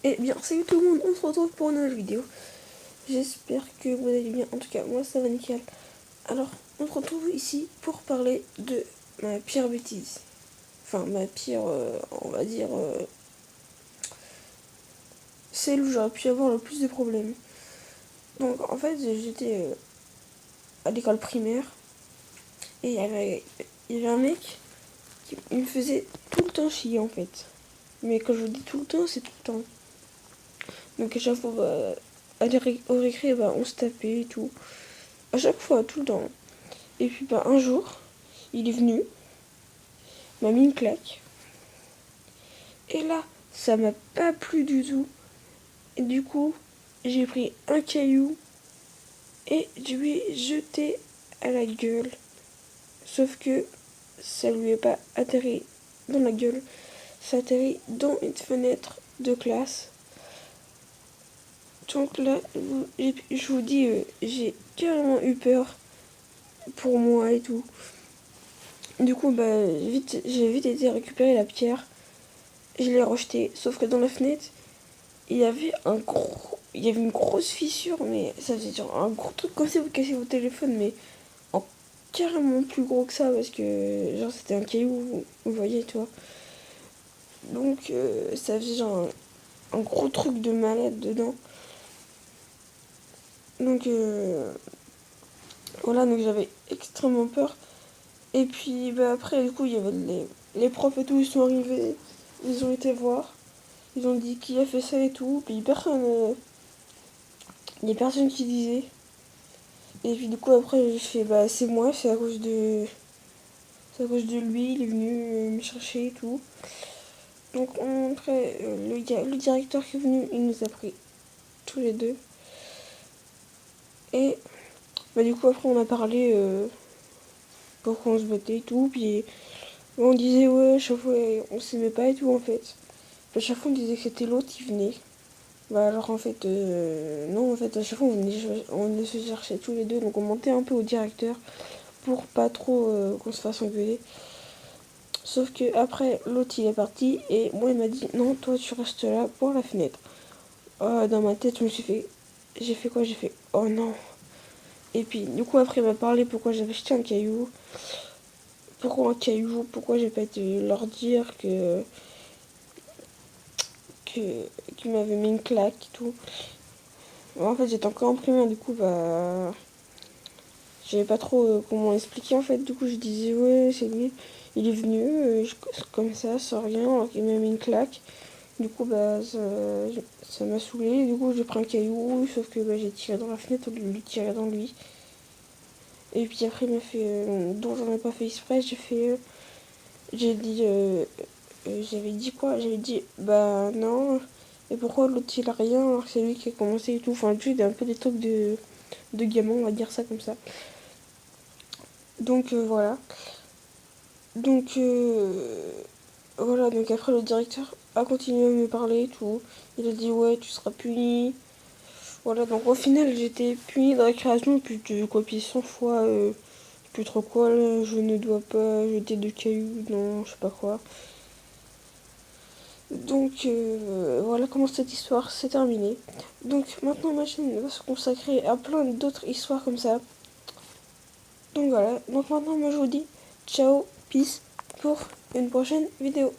Et bien, salut tout le monde, on se retrouve pour une nouvelle vidéo. J'espère que vous allez bien, en tout cas moi ça va nickel. Alors, on se retrouve ici pour parler de ma pire bêtise. Enfin, ma pire, on va dire, celle où j'aurais pu avoir le plus de problèmes. Donc en fait, j'étais à l'école primaire et il y avait un mec qui il me faisait tout le temps chier en fait. Mais quand je vous dis tout le temps, c'est tout le temps. Donc à chaque fois, au récré, on se tapait et tout. À chaque fois, tout le temps. Et puis un jour, il est venu, m'a mis une claque. Et là, ça m'a pas plu du tout. Et du coup, j'ai pris un caillou et je lui ai jeté à la gueule. Sauf que ça lui est pas atterri dans la gueule. Ça atterrit dans une fenêtre de classe. Donc là, je vous dis, j'ai carrément eu peur pour moi et tout. Du coup, j'ai vite été récupérer la pierre. Je l'ai rejetée. Sauf que dans la fenêtre, il y avait une grosse fissure, mais ça faisait genre un gros truc comme si vous cassez votre téléphone, mais en carrément plus gros que ça, parce que genre c'était un caillou, vous voyez, toi. Donc ça faisait genre un gros truc de malade dedans. Donc voilà, donc j'avais extrêmement peur. Et puis après, du coup, il y avait les profs et tout, ils sont arrivés, ils ont été voir, ils ont dit qui a fait ça et tout, puis il y a personne qui disait. Et puis du coup après j'ai fait c'est moi, c'est à cause de lui, il est venu me chercher et tout. Donc après le directeur qui est venu, il nous a pris tous les deux. Et du coup après on a parlé pourquoi on se battait et tout. Puis on disait ouais, chaque fois on s'aimait pas et tout en fait. À chaque fois on disait que c'était l'autre qui venait. Alors en fait non, en fait à chaque fois on venait se chercher tous les deux. Donc on montait un peu au directeur pour pas trop qu'on se fasse engueuler. Sauf que après l'autre il est parti et moi il m'a dit non, toi tu restes là pour la fenêtre. Dans ma tête je me suis fait, j'ai fait quoi, j'ai fait oh non. Et puis du coup après il m'a parlé pourquoi j'avais jeté un caillou, pourquoi j'ai pas été leur dire que qu'il m'avait mis une claque et tout. En fait j'étais encore en primaire, du coup j'avais pas trop comment expliquer en fait. Du coup je disais ouais c'est lui, il est venu comme ça sans rien alors qu'il m'a mis une claque. Du coup, ça m'a saoulé. Du coup, j'ai pris un caillou, sauf que j'ai tiré dans la fenêtre au lieu de lui tirer dans lui. Et puis après, il m'a fait. Donc, j'en ai pas fait exprès. J'ai dit. J'avais dit quoi? J'avais dit, bah non. Et pourquoi l'autre il a rien alors que c'est lui qui a commencé et tout. Enfin, lui, il a un peu des trucs de gamin, on va dire ça comme ça. Donc, voilà. Donc, voilà. Donc, après, le directeur a continué à me parler et tout. Il a dit, ouais, tu seras puni. Voilà, donc au final, j'étais punie de récréation, puis de copier 100 fois, plus trop quoi, là, je ne dois pas jeter de cailloux, non, je sais pas quoi. Donc voilà comment cette histoire s'est terminée. Donc maintenant, ma chaîne va se consacrer à plein d'autres histoires comme ça. Donc voilà, donc maintenant, moi je vous dis ciao, peace, pour une prochaine vidéo.